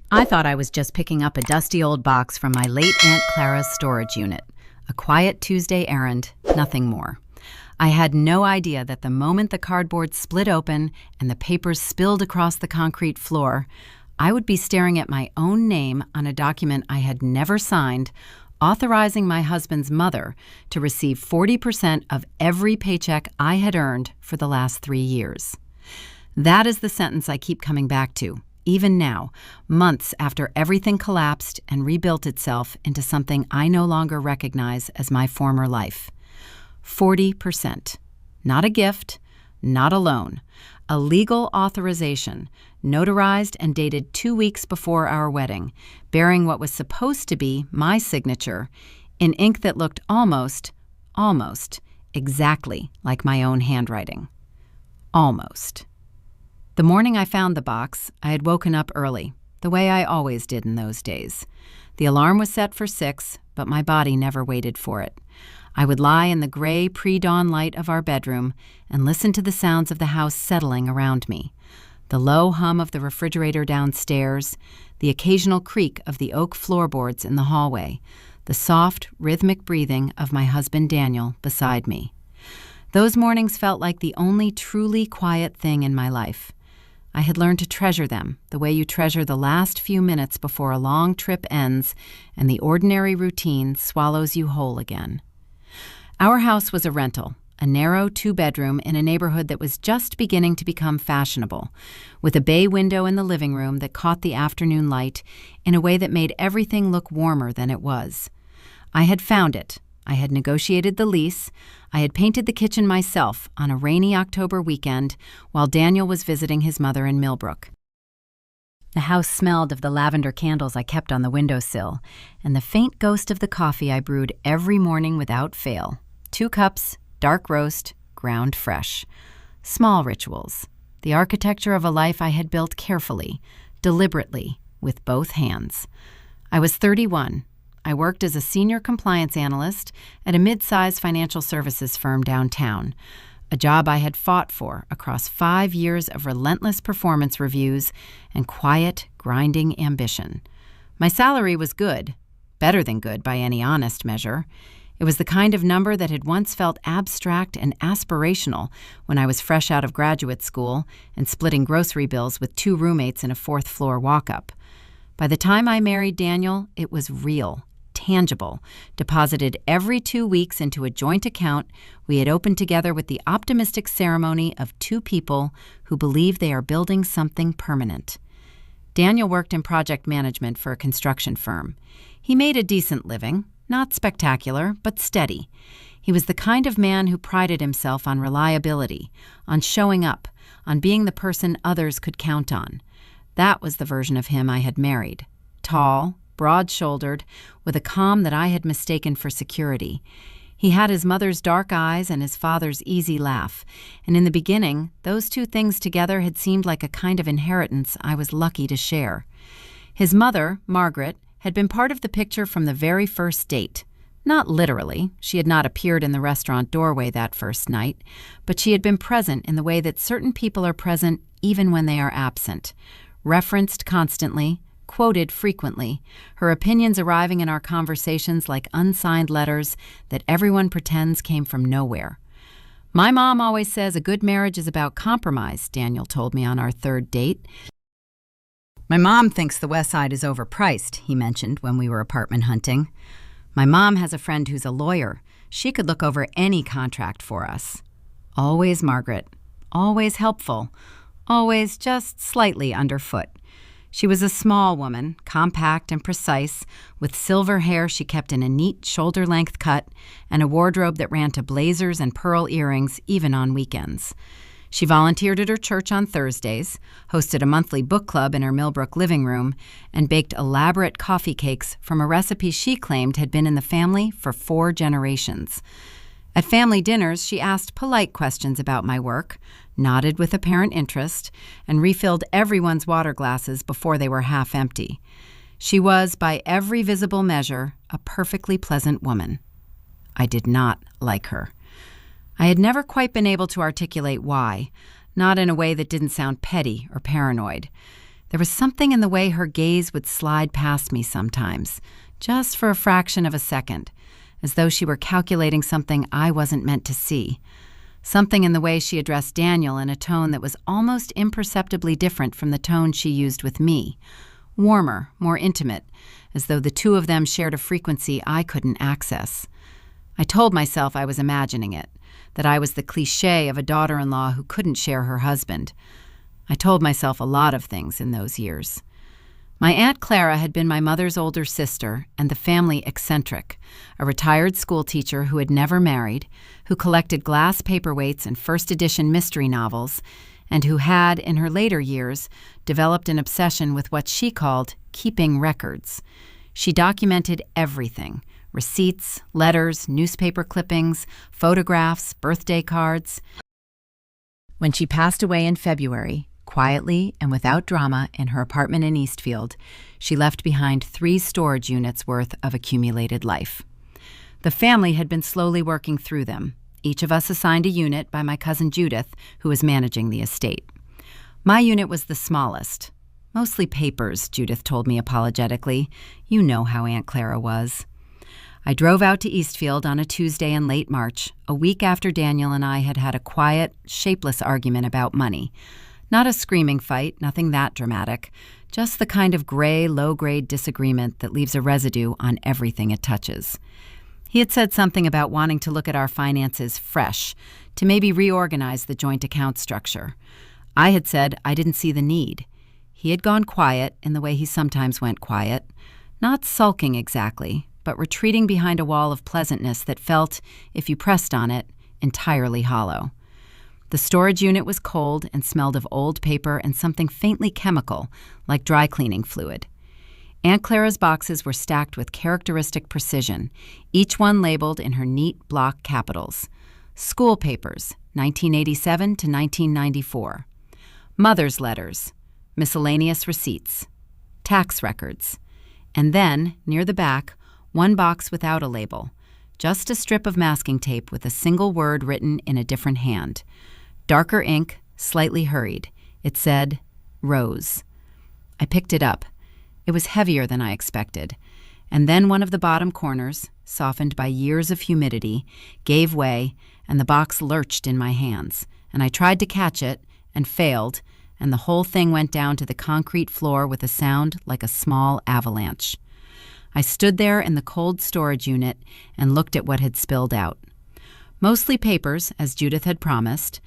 I thought I was just picking up a dusty old box from my late Aunt Clara's storage unit. A quiet Tuesday errand, nothing more. I had no idea that the moment the cardboard split open and the papers spilled across the concrete floor, I would be staring at my own name on a document I had never signed, authorizing my husband's mother to receive 40% of every paycheck I had earned for the last 3 years. That is the sentence I keep coming back to, even now, months after everything collapsed and rebuilt itself into something I no longer recognize as my former life. 40%. Not a gift, not a loan. A legal authorization, notarized and dated 2 weeks before our wedding, bearing what was supposed to be my signature in ink that looked almost, exactly like my own handwriting. Almost. The morning I found the box, I had woken up early, the way I always did in those days. The alarm was set for 6, but my body never waited for it. I would lie in the gray pre-dawn light of our bedroom and listen to the sounds of the house settling around me. The low hum of the refrigerator downstairs, the occasional creak of the oak floorboards in the hallway, the soft, rhythmic breathing of my husband Daniel beside me. Those mornings felt like the only truly quiet thing in my life. I had learned to treasure them the way you treasure the last few minutes before a long trip ends and the ordinary routine swallows you whole again. Our house was a rental, a narrow 2-bedroom in a neighborhood that was just beginning to become fashionable, with a bay window in the living room that caught the afternoon light in a way that made everything look warmer than it was. I had found it. I had negotiated the lease. I had painted the kitchen myself on a rainy October weekend while Daniel was visiting his mother in Millbrook. The house smelled of the lavender candles I kept on the windowsill and the faint ghost of the coffee I brewed every morning without fail. 2 cups, dark roast, ground fresh. Small rituals. The architecture of a life I had built carefully, deliberately, with both hands. I was 31. I worked as a senior compliance analyst at a mid-size financial services firm downtown, a job I had fought for across 5 years of relentless performance reviews and quiet, grinding ambition. My salary was good, better than good by any honest measure. It was the kind of number that had once felt abstract and aspirational when I was fresh out of graduate school and splitting grocery bills with 2 roommates in a 4th-floor walk-up. By the time I married Daniel, it was real, tangible, deposited every 2 weeks into a joint account we had opened together with the optimistic ceremony of 2 people who believe they are building something permanent. Daniel worked in project management for a construction firm. He made a decent living. Not spectacular, but steady. He was the kind of man who prided himself on reliability, on showing up, on being the person others could count on. That was the version of him I had married. Tall, broad-shouldered, with a calm that I had mistaken for security. He had his mother's dark eyes and his father's easy laugh, and in the beginning, those 2 things together had seemed like a kind of inheritance I was lucky to share. His mother, Margaret, had been part of the picture from the very first date. Not literally, she had not appeared in the restaurant doorway that first night, but she had been present in the way that certain people are present even when they are absent. Referenced constantly, quoted frequently, her opinions arriving in our conversations like unsigned letters that everyone pretends came from nowhere. My mom always says a good marriage is about compromise, Daniel told me on our 3rd date. My mom thinks the West Side is overpriced, he mentioned when we were apartment hunting. My mom has a friend who's a lawyer. She could look over any contract for us. Always Margaret. Always helpful. Always just slightly underfoot. She was a small woman, compact and precise, with silver hair she kept in a neat shoulder-length cut and a wardrobe that ran to blazers and pearl earrings even on weekends. She volunteered at her church on Thursdays, hosted a monthly book club in her Millbrook living room, and baked elaborate coffee cakes from a recipe she claimed had been in the family for 4 generations. At family dinners, she asked polite questions about my work, nodded with apparent interest, and refilled everyone's water glasses before they were half empty. She was, by every visible measure, a perfectly pleasant woman. I did not like her. I had never quite been able to articulate why, not in a way that didn't sound petty or paranoid. There was something in the way her gaze would slide past me sometimes, just for a fraction of a second, as though she were calculating something I wasn't meant to see. Something in the way she addressed Daniel in a tone that was almost imperceptibly different from the tone she used with me. Warmer, more intimate, as though the two of them shared a frequency I couldn't access. I told myself I was imagining it, that I was the cliché of a daughter-in-law who couldn't share her husband. I told myself a lot of things in those years. My Aunt Clara had been my mother's older sister and the family eccentric, a retired schoolteacher who had never married, who collected glass paperweights and first-edition mystery novels, and who had, in her later years, developed an obsession with what she called keeping records. She documented everything: receipts, letters, newspaper clippings, photographs, birthday cards. When she passed away in February, quietly and without drama in her apartment in Eastfield, she left behind 3 storage units worth of accumulated life. The family had been slowly working through them, each of us assigned a unit by my cousin Judith, who was managing the estate. My unit was the smallest. Mostly papers, Judith told me apologetically. You know how Aunt Clara was. I drove out to Eastfield on a Tuesday in late March, a week after Daniel and I had had a quiet, shapeless argument about money. Not a screaming fight, nothing that dramatic, just the kind of gray, low-grade disagreement that leaves a residue on everything it touches. He had said something about wanting to look at our finances fresh, to maybe reorganize the joint account structure. I had said I didn't see the need. He had gone quiet in the way he sometimes went quiet, not sulking exactly, but retreating behind a wall of pleasantness that felt, if you pressed on it, entirely hollow. The storage unit was cold and smelled of old paper and something faintly chemical, like dry cleaning fluid. Aunt Clara's boxes were stacked with characteristic precision, each one labeled in her neat block capitals. School papers, 1987 to 1994. Mother's letters, miscellaneous receipts, tax records. And then, near the back, one box without a label, just a strip of masking tape with a single word written in a different hand. Darker ink, slightly hurried. It said, Rose. I picked it up. It was heavier than I expected. And then one of the bottom corners, softened by years of humidity, gave way, and the box lurched in my hands. And I tried to catch it, and failed, and the whole thing went down to the concrete floor with a sound like a small avalanche. I stood there in the cold storage unit and looked at what had spilled out. Mostly papers, as Judith had promised,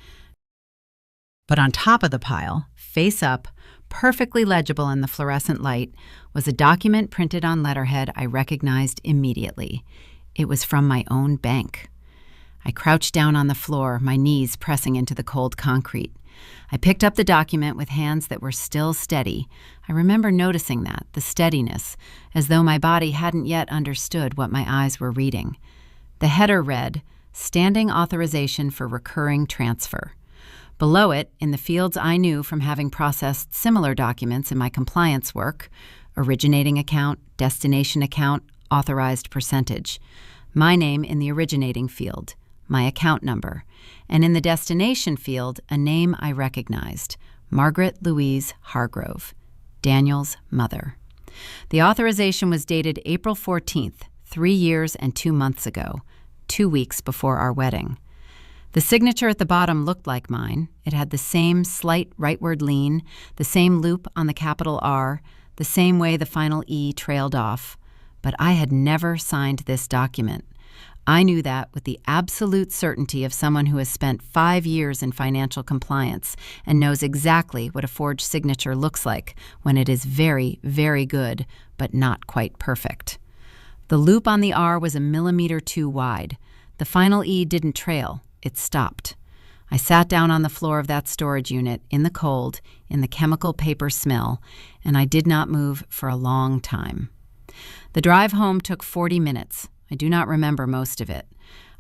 but on top of the pile, face up, perfectly legible in the fluorescent light, was a document printed on letterhead I recognized immediately. It was from my own bank. I crouched down on the floor, my knees pressing into the cold concrete. I picked up the document with hands that were still steady. I remember noticing that, the steadiness, as though my body hadn't yet understood what my eyes were reading. The header read, Standing Authorization for Recurring Transfer. Below it, in the fields I knew from having processed similar documents in my compliance work, originating account, destination account, authorized percentage. My name in the originating field, my account number, and in the destination field, a name I recognized, Margaret Louise Hargrove, Daniel's mother. The authorization was dated April 14th, 3 years and 2 months ago, 2 weeks before our wedding. The signature at the bottom looked like mine. It had the same slight rightward lean, the same loop on the capital R, the same way the final E trailed off. But I had never signed this document. I knew that with the absolute certainty of someone who has spent 5 years in financial compliance and knows exactly what a forged signature looks like when it is very, very good, but not quite perfect. The loop on the R was a millimeter too wide. The final E didn't trail. It stopped. I sat down on the floor of that storage unit, in the cold, in the chemical paper smell, and I did not move for a long time. The drive home took 40 minutes. I do not remember most of it.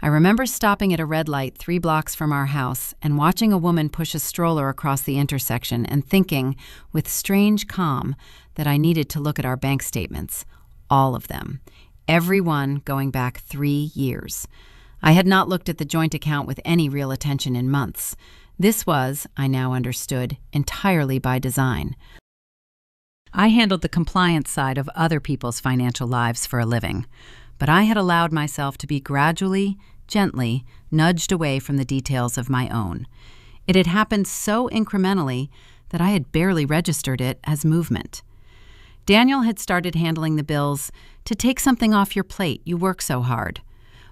I remember stopping at a red light 3 blocks from our house and watching a woman push a stroller across the intersection and thinking, with strange calm, that I needed to look at our bank statements. All of them. Every one going back 3 years. I had not looked at the joint account with any real attention in months. This was, I now understood, entirely by design. I handled the compliance side of other people's financial lives for a living, but I had allowed myself to be gradually, gently nudged away from the details of my own. It had happened so incrementally that I had barely registered it as movement. Daniel had started handling the bills to take something off your plate, you work so hard.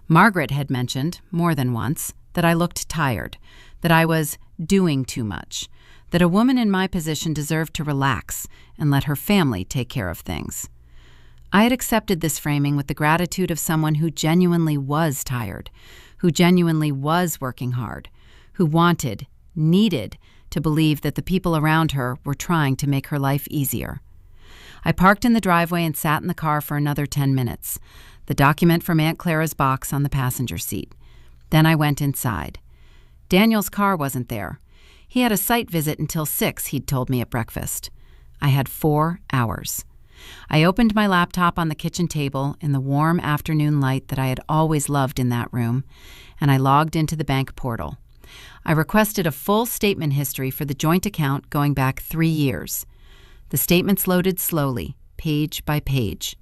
Margaret had mentioned, more than once, that I looked tired, that I was doing too much, that a woman in my position deserved to relax and let her family take care of things. I had accepted this framing with the gratitude of someone who genuinely was tired, who genuinely was working hard, who wanted, needed to believe that the people around her were trying to make her life easier. I parked in the driveway and sat in the car for another 10 minutes, the document from Aunt Clara's box on the passenger seat. Then I went inside. Daniel's car wasn't there. He had a site visit until 6, he'd told me at breakfast. I had 4 hours. I opened my laptop on the kitchen table in the warm afternoon light that I had always loved in that room, and I logged into the bank portal. I requested a full statement history for the joint account going back 3 years. The statements loaded slowly, page by page.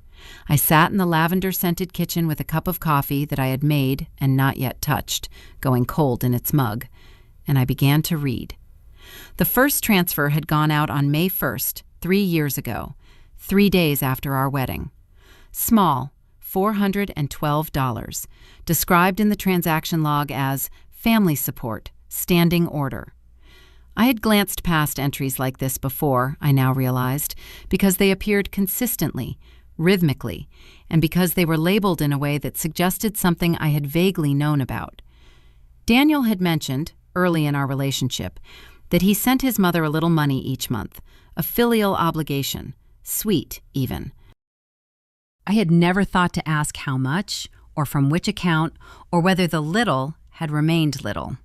I sat in the lavender-scented kitchen with a cup of coffee that I had made and not yet touched, going cold in its mug, and I began to read. The first transfer had gone out on May 1st, 3 years ago, 3 days after our wedding. Small, $412, described in the transaction log as family support, standing order. I had glanced past entries like this before, I now realized, because they appeared consistently, rhythmically, and because they were labeled in a way that suggested something I had vaguely known about. Daniel had mentioned, early in our relationship, that he sent his mother a little money each month, a filial obligation, sweet even. I had never thought to ask how much, or from which account, or whether the little had remained little.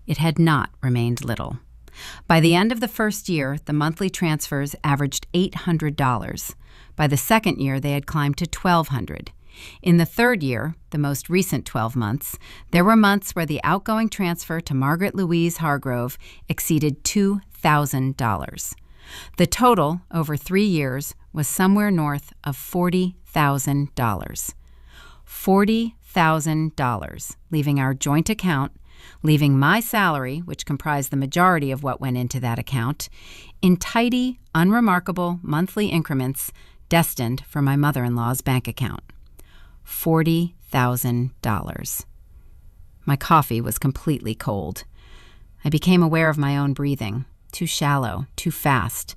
It had not remained little. By the end of the first year, the monthly transfers averaged $800. By the second year, they had climbed to $1,200. In the third year, the most recent 12 months, there were months where the outgoing transfer to Margaret Louise Hargrove exceeded $2,000. The total, over 3 years, was somewhere north of $40,000. $40,000, leaving our joint account, leaving my salary, which comprised the majority of what went into that account, in tidy, unremarkable monthly increments destined for my mother-in-law's bank account. $40,000. My coffee was completely cold. I became aware of my own breathing, too shallow, too fast.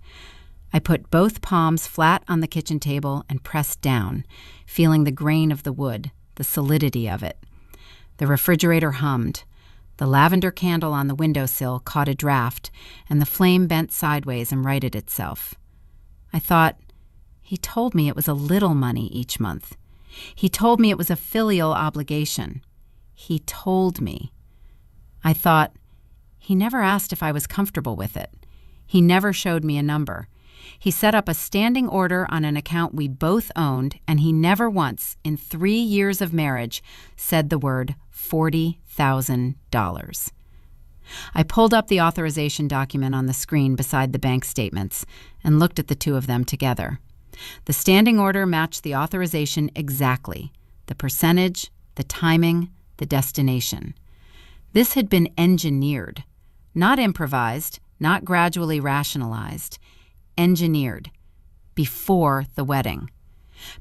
I put both palms flat on the kitchen table and pressed down, feeling the grain of the wood, the solidity of it. The refrigerator hummed. The lavender candle on the windowsill caught a draft, and the flame bent sideways and righted itself. I thought, he told me it was a little money each month. He told me it was a filial obligation. He told me. I thought, he never asked if I was comfortable with it. He never showed me a number. He set up a standing order on an account we both owned, and he never once, in 3 years of marriage, said the word $40,000. I pulled up the authorization document on the screen beside the bank statements and looked at the two of them together. The standing order matched the authorization exactly, the percentage, the timing, the destination. This had been engineered, not improvised, not gradually rationalized, engineered, before the wedding.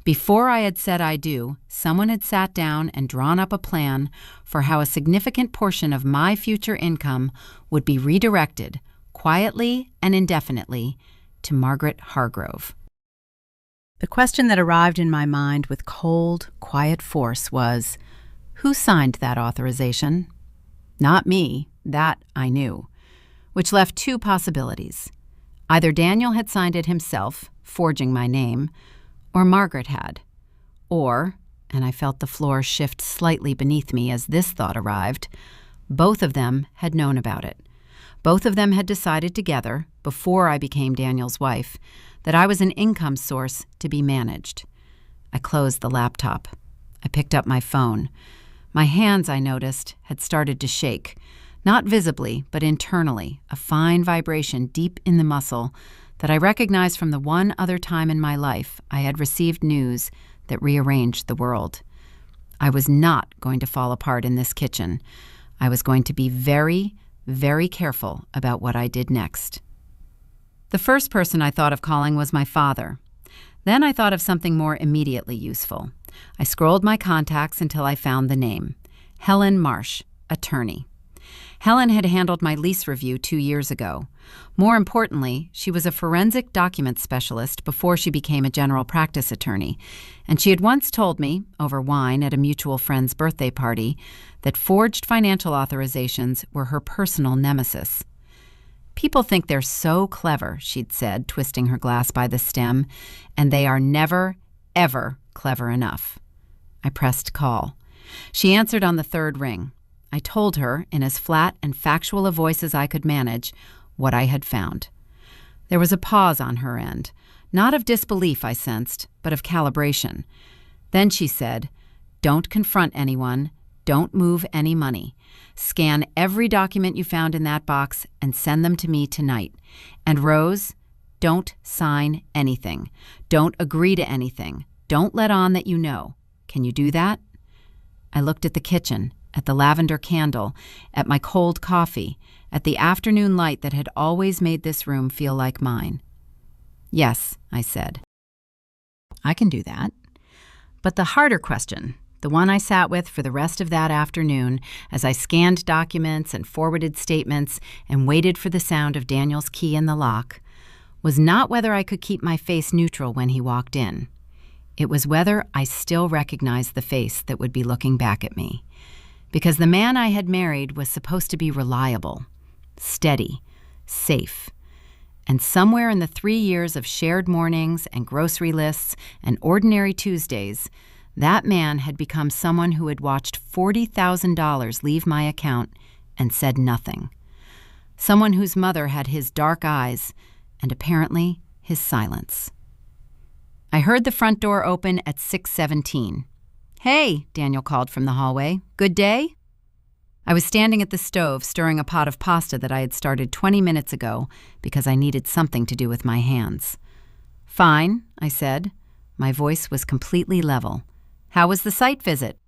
Before I had said I do, someone had sat down and drawn up a plan for how a significant portion of my future income would be redirected, quietly and indefinitely, to Margaret Hargrove. The question that arrived in my mind with cold, quiet force was, who signed that authorization? Not me, that I knew, which left two possibilities. Either Daniel had signed it himself, forging my name, or Margaret had. Or, and I felt the floor shift slightly beneath me as this thought arrived, both of them had known about it. Both of them had decided together, before I became Daniel's wife, that I was an income source to be managed. I closed the laptop. I picked up my phone. My hands, I noticed, had started to shake, not visibly, but internally, a fine vibration deep in the muscle that I recognized from the one other time in my life I had received news that rearranged the world. I was not going to fall apart in this kitchen. I was going to be very, very careful about what I did next. The first person I thought of calling was my father. Then I thought of something more immediately useful. I scrolled my contacts until I found the name. Helen Marsh, attorney. Helen had handled my lease review 2 years ago. More importantly, she was a forensic documents specialist before she became a general practice attorney, and she had once told me, over wine at a mutual friend's birthday party, that forged financial authorizations were her personal nemesis. "People think they're so clever," she'd said, twisting her glass by the stem, "and they are never, ever clever enough." I pressed call. She answered on the third ring. I told her, in as flat and factual a voice as I could manage, what I had found. There was a pause on her end, not of disbelief, I sensed, but of calibration. Then she said, "Don't confront anyone. Don't move any money. Scan every document you found in that box and send them to me tonight. And Rose, don't sign anything. Don't agree to anything. Don't let on that you know. Can you do that?" I looked at the kitchen, at the lavender candle, at my cold coffee, at the afternoon light that had always made this room feel like mine. "Yes," I said. "I can do that." But the harder question, the one I sat with for the rest of that afternoon as I scanned documents and forwarded statements and waited for the sound of Daniel's key in the lock, was not whether I could keep my face neutral when he walked in. It was whether I still recognized the face that would be looking back at me. Because the man I had married was supposed to be reliable, steady, safe. And somewhere in the 3 years of shared mornings and grocery lists and ordinary Tuesdays, that man had become someone who had watched $40,000 leave my account and said nothing. Someone whose mother had his dark eyes and apparently his silence. I heard the front door open at 6:17. "Hey," Daniel called from the hallway. "Good day?" I was standing at the stove stirring a pot of pasta that I had started 20 minutes ago because I needed something to do with my hands. "Fine," I said. My voice was completely level. "How was the site visit?"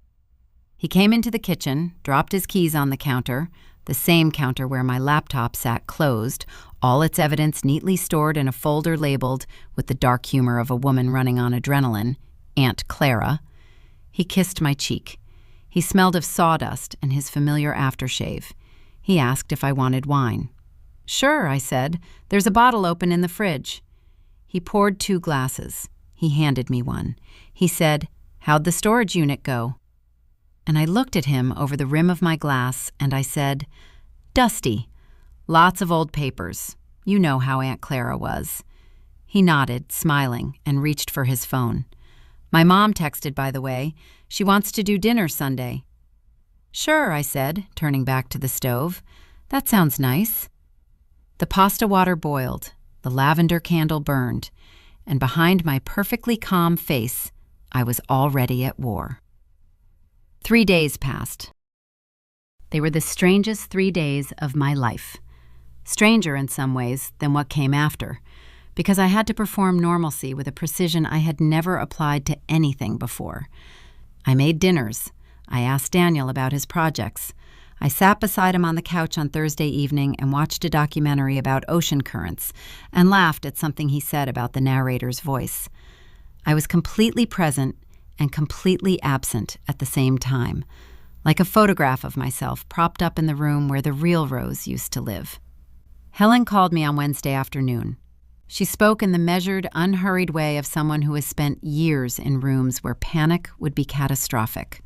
He came into the kitchen, dropped his keys on the counter, the same counter where my laptop sat closed, all its evidence neatly stored in a folder labeled, with the dark humor of a woman running on adrenaline, Aunt Clara. He kissed my cheek. He smelled of sawdust and his familiar aftershave. He asked if I wanted wine. "Sure," I said. "There's a bottle open in the fridge." He poured 2 glasses. He handed me one. He said, "How'd the storage unit go?" And I looked at him over the rim of my glass, and I said, "Dusty. Lots of old papers. You know how Aunt Clara was." He nodded, smiling, and reached for his phone. "My mom texted, by the way. She wants to do dinner Sunday." "Sure," I said, turning back to the stove. "That sounds nice." The pasta water boiled, the lavender candle burned, and behind my perfectly calm face, I was already at war. 3 days passed. They were the strangest 3 days of my life. Stranger in some ways than what came after, because I had to perform normalcy with a precision I had never applied to anything before. I made dinners. I asked Daniel about his projects. I sat beside him on the couch on Thursday evening and watched a documentary about ocean currents and laughed at something he said about the narrator's voice. I was completely present and completely absent at the same time, like a photograph of myself propped up in the room where the real Rose used to live. Helen called me on Wednesday afternoon. She spoke in the measured, unhurried way of someone who has spent years in rooms where panic would be catastrophic.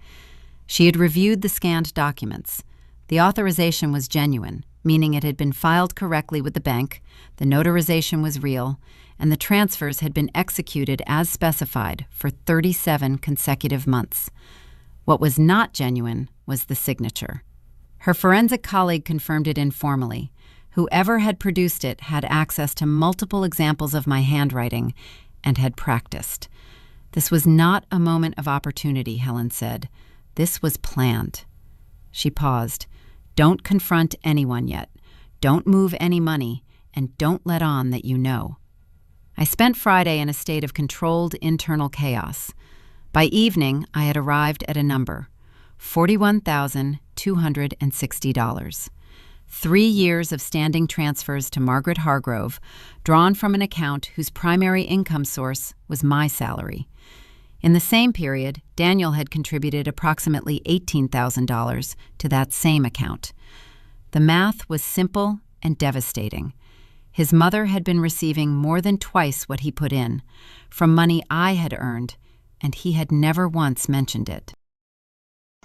She had reviewed the scanned documents. The authorization was genuine, meaning it had been filed correctly with the bank, the notarization was real, and the transfers had been executed as specified for 37 consecutive months. What was not genuine was the signature. Her forensic colleague confirmed it informally. Whoever had produced it had access to multiple examples of my handwriting and had practiced. This was not a moment of opportunity, Helen said. This was planned. She paused. Don't confront anyone yet. Don't move any money, and don't let on that you know. I spent Friday in a state of controlled internal chaos. By evening, I had arrived at a number: $41,260. 3 years of standing transfers to Margaret Hargrove, drawn from an account whose primary income source was my salary. In the same period, Daniel had contributed approximately $18,000 to that same account. The math was simple and devastating. His mother had been receiving more than twice what he put in, from money I had earned, and he had never once mentioned it.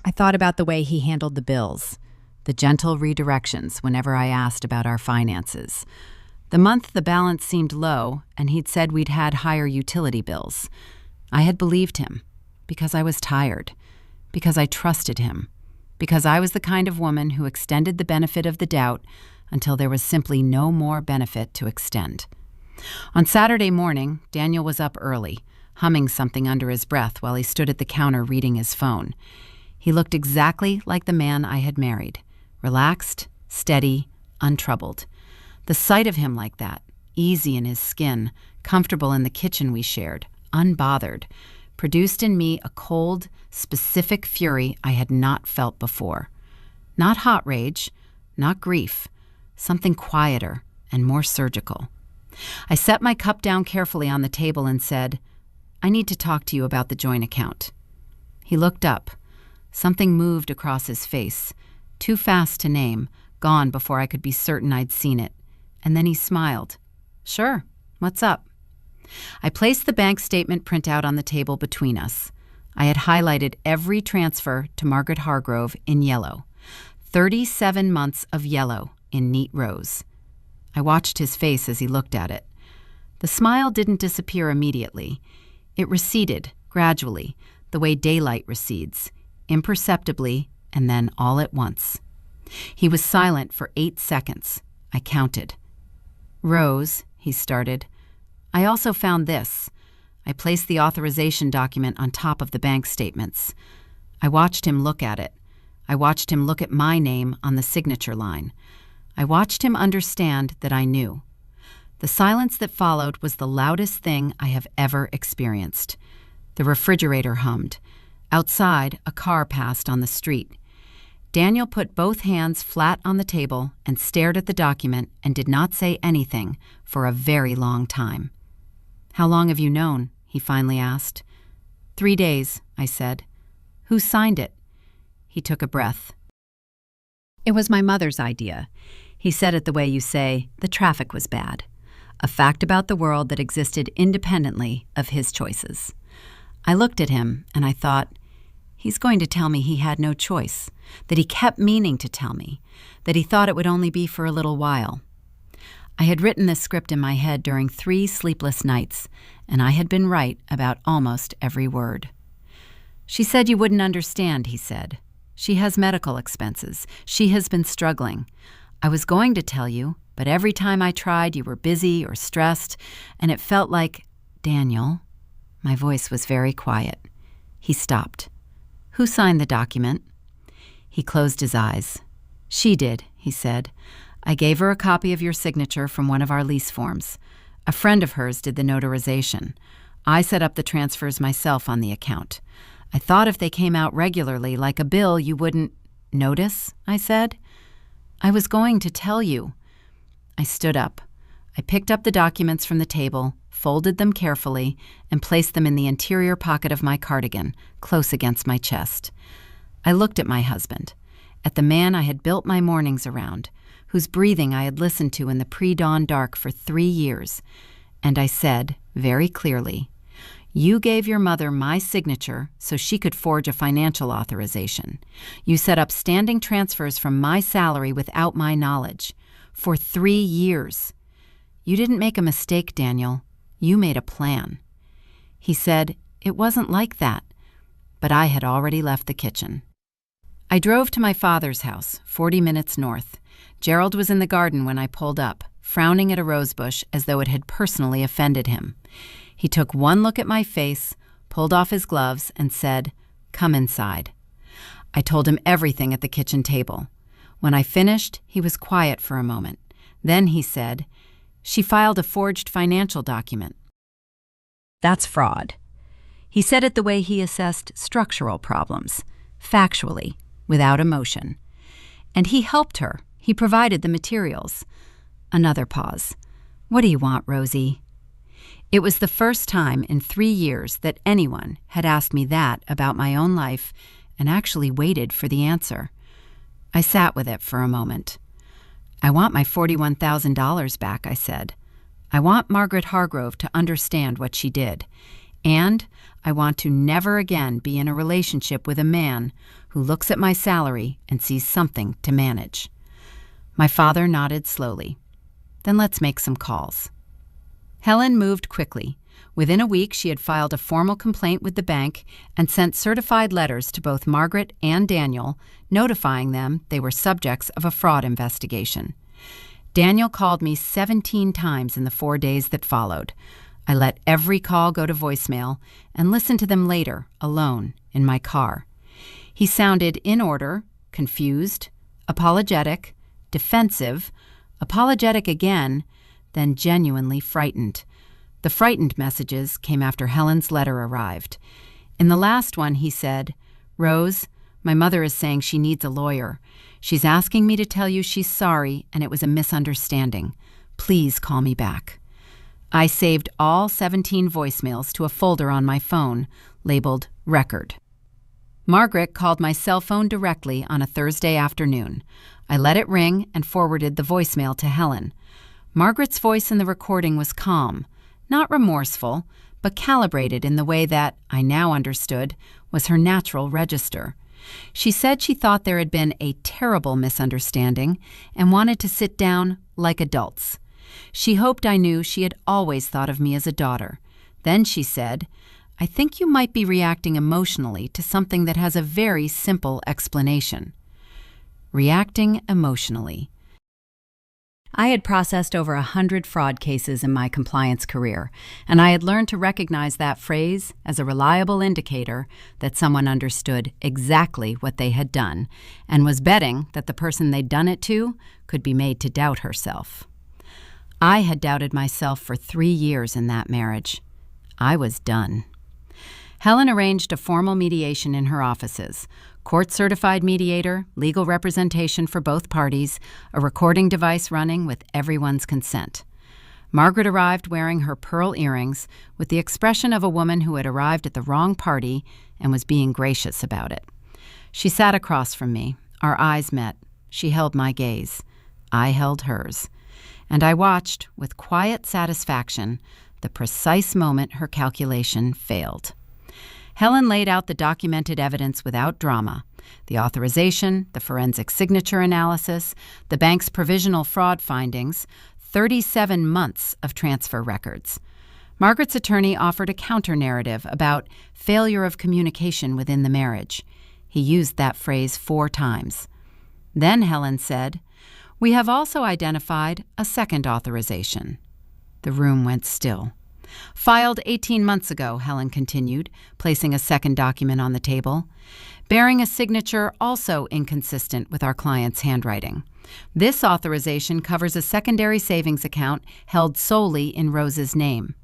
I thought about the way he handled the bills, the gentle redirections whenever I asked about our finances. The month the balance seemed low, and he'd said we'd had higher utility bills. I had believed him, because I was tired, because I trusted him, because I was the kind of woman who extended the benefit of the doubt until there was simply no more benefit to extend. On Saturday morning, Daniel was up early, humming something under his breath while he stood at the counter reading his phone. He looked exactly like the man I had married, relaxed, steady, untroubled. The sight of him like that, easy in his skin, comfortable in the kitchen we shared, unbothered, produced in me a cold, specific fury I had not felt before. Not hot rage, not grief, something quieter and more surgical. I set my cup down carefully on the table and said, "I need to talk to you about the joint account." He looked up. Something moved across his face, too fast to name, gone before I could be certain I'd seen it. And then he smiled. "Sure, what's up?" I placed the bank statement printout on the table between us. I had highlighted every transfer to Margaret Hargrove in yellow. 37 months of yellow in neat rows. I watched his face as he looked at it. The smile didn't disappear immediately. It receded, gradually, the way daylight recedes, imperceptibly, and then all at once. He was silent for 8 seconds. I counted. "Rose," he started, "I also found this." I placed the authorization document on top of the bank statements. I watched him look at it. I watched him look at my name on the signature line. I watched him understand that I knew. The silence that followed was the loudest thing I have ever experienced. The refrigerator hummed. Outside, a car passed on the street. Daniel put both hands flat on the table and stared at the document and did not say anything for a very long time. "How long have you known?" he finally asked. 3 days, I said. "Who signed it?" He took a breath. "It was my mother's idea." He said it the way you say, "the traffic was bad." A fact about the world that existed independently of his choices. I looked at him and I thought, he's going to tell me he had no choice, that he kept meaning to tell me, that he thought it would only be for a little while. I had written this script in my head during 3 sleepless nights, and I had been right about almost every word. "She said you wouldn't understand," he said. "She has medical expenses. She has been struggling. I was going to tell you, but every time I tried, you were busy or stressed, and it felt like, Daniel." My voice was very quiet. He stopped. "Who signed the document?" He closed his eyes. "She did," he said. "I gave her a copy of your signature from one of our lease forms. A friend of hers did the notarization. I set up the transfers myself on the account. I thought if they came out regularly, like a bill, you wouldn't—" "Notice?" I said. "I was going to tell you." I stood up. I picked up the documents from the table, folded them carefully, and placed them in the interior pocket of my cardigan, close against my chest. I looked at my husband, at the man I had built my mornings around, whose breathing I had listened to in the pre-dawn dark for 3 years, and I said, very clearly, "You gave your mother my signature so she could forge a financial authorization. You set up standing transfers from my salary without my knowledge. For 3 years. You didn't make a mistake, Daniel. You made a plan." He said, "It wasn't like that." But I had already left the kitchen. I drove to my father's house, 40 minutes north. Gerald was in the garden when I pulled up, frowning at a rosebush as though it had personally offended him. He took one look at my face, pulled off his gloves, and said, "Come inside." I told him everything at the kitchen table. When I finished, he was quiet for a moment. Then he said, "She filed a forged financial document. That's fraud. He said it the way he assessed structural problems, factually, without emotion. And he helped her. He provided the materials. Another pause. What do you want, Rosie? It was the first time in 3 years that anyone had asked me that about my own life and actually waited for the answer. I sat with it for a moment. I want my $41,000 back, I said. I want Margaret Hargrove to understand what she did. And I want to never again be in a relationship with a man who looks at my salary and sees something to manage. My father nodded slowly. Then let's make some calls. Helen moved quickly. Within a week, she had filed a formal complaint with the bank and sent certified letters to both Margaret and Daniel, notifying them they were subjects of a fraud investigation. Daniel called me 17 times in the 4 days that followed. I let every call go to voicemail and listened to them later, alone, in my car. He sounded in order, confused, apologetic, defensive, apologetic again, then genuinely frightened. The frightened messages came after Helen's letter arrived. In the last one, he said, "Rose, my mother is saying she needs a lawyer. She's asking me to tell you she's sorry and it was a misunderstanding. Please call me back." I saved all 17 voicemails to a folder on my phone, labeled Record. Margaret called my cell phone directly on a Thursday afternoon. I let it ring and forwarded the voicemail to Helen. Margaret's voice in the recording was calm, not remorseful, but calibrated in the way that, I now understood, was her natural register. She said she thought there had been a terrible misunderstanding and wanted to sit down like adults. She hoped I knew she had always thought of me as a daughter. Then she said, "I think you might be reacting emotionally to something that has a very simple explanation." Reacting emotionally. I had processed over 100 fraud cases in my compliance career, and I had learned to recognize that phrase as a reliable indicator that someone understood exactly what they had done and was betting that the person they'd done it to could be made to doubt herself. I had doubted myself for 3 years in that marriage. I was done. Helen arranged a formal mediation in her offices. Court-certified mediator, legal representation for both parties, a recording device running with everyone's consent. Margaret arrived wearing her pearl earrings with the expression of a woman who had arrived at the wrong party and was being gracious about it. She sat across from me. Our eyes met. She held my gaze. I held hers. And I watched, with quiet satisfaction, the precise moment her calculation failed. Helen laid out the documented evidence without drama: the authorization, the forensic signature analysis, the bank's provisional fraud findings, 37 months of transfer records. Margaret's attorney offered a counter-narrative about failure of communication within the marriage. He used that phrase 4 times. Then Helen said, "We have also identified a second authorization." The room went still. "Filed 18 months ago," Helen continued, placing a second document on the table, bearing a signature also inconsistent with our client's handwriting. This authorization covers a secondary savings account held solely in Rose's name.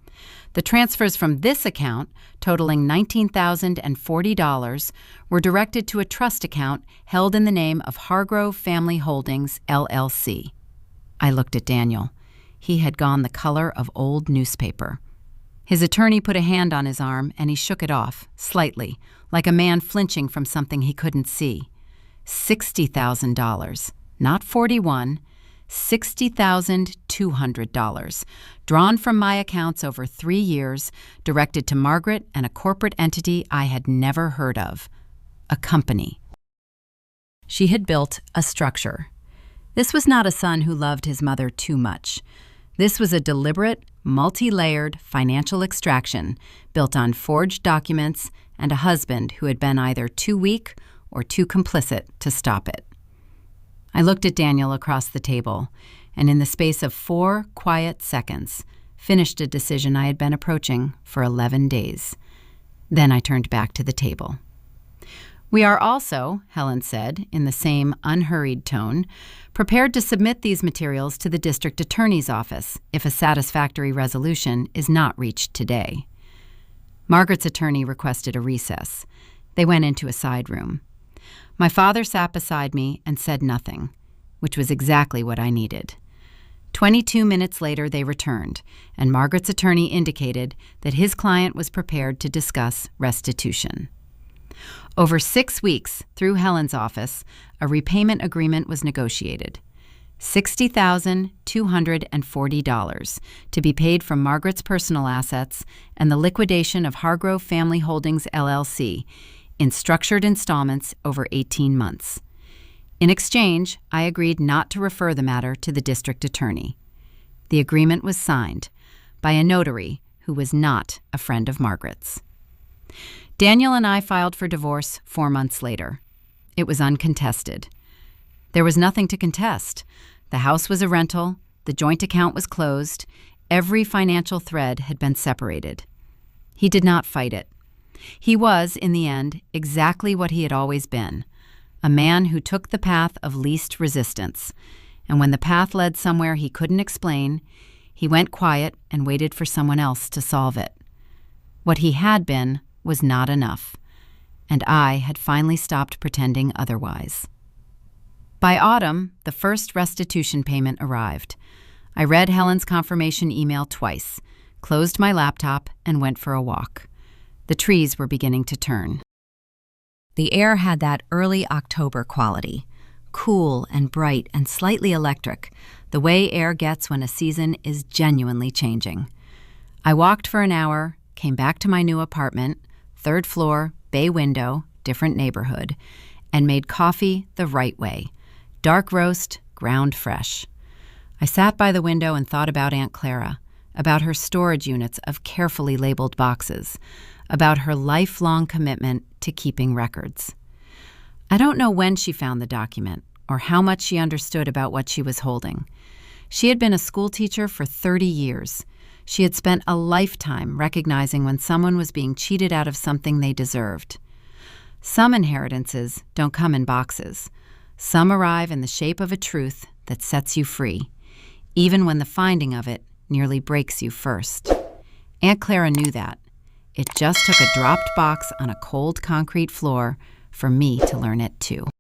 The transfers from this account, totaling $19,040, were directed to a trust account held in the name of Hargrove Family Holdings, LLC. I looked at Daniel. He had gone the color of old newspaper. His attorney put a hand on his arm, and he shook it off, slightly, like a man flinching from something he couldn't see. $60,000, not 41, $60,200, drawn from my accounts over 3 years, directed to Margaret and a corporate entity I had never heard of, a company. She had built a structure. This was not a son who loved his mother too much. This was a deliberate, multi-layered financial extraction built on forged documents and a husband who had been either too weak or too complicit to stop it. I looked at Daniel across the table, and in the space of 4 quiet seconds, finished a decision I had been approaching for 11 days. Then I turned back to the table. "We are also," Helen said, in the same unhurried tone, "prepared to submit these materials to the district attorney's office if a satisfactory resolution is not reached today." Margaret's attorney requested a recess. They went into a side room. My father sat beside me and said nothing, which was exactly what I needed. 22 minutes later, they returned, and Margaret's attorney indicated that his client was prepared to discuss restitution. Over 6 weeks, through Helen's office, a repayment agreement was negotiated. $60,240 to be paid from Margaret's personal assets and the liquidation of Hargrove Family Holdings, LLC, in structured installments over 18 months. In exchange, I agreed not to refer the matter to the district attorney. The agreement was signed by a notary who was not a friend of Margaret's. Daniel and I filed for divorce 4 months later. It was uncontested. There was nothing to contest. The house was a rental, the joint account was closed, every financial thread had been separated. He did not fight it. He was, in the end, exactly what he had always been, a man who took the path of least resistance, and when the path led somewhere he couldn't explain, he went quiet and waited for someone else to solve it. What he had been was not enough, and I had finally stopped pretending otherwise. By autumn, the first restitution payment arrived. I read Helen's confirmation email twice, closed my laptop, and went for a walk. The trees were beginning to turn. The air had that early October quality, cool and bright and slightly electric, the way air gets when a season is genuinely changing. I walked for an hour, came back to my new apartment, 3rd floor, bay window, different neighborhood, and made coffee the right way. Dark roast, ground fresh. I sat by the window and thought about Aunt Clara, about her storage units of carefully labeled boxes, about her lifelong commitment to keeping records. I don't know when she found the document or how much she understood about what she was holding. She had been a school teacher for 30 years. She had spent a lifetime recognizing when someone was being cheated out of something they deserved. Some inheritances don't come in boxes. Some arrive in the shape of a truth that sets you free, even when the finding of it nearly breaks you first. Aunt Clara knew that. It just took a dropped box on a cold concrete floor for me to learn it too.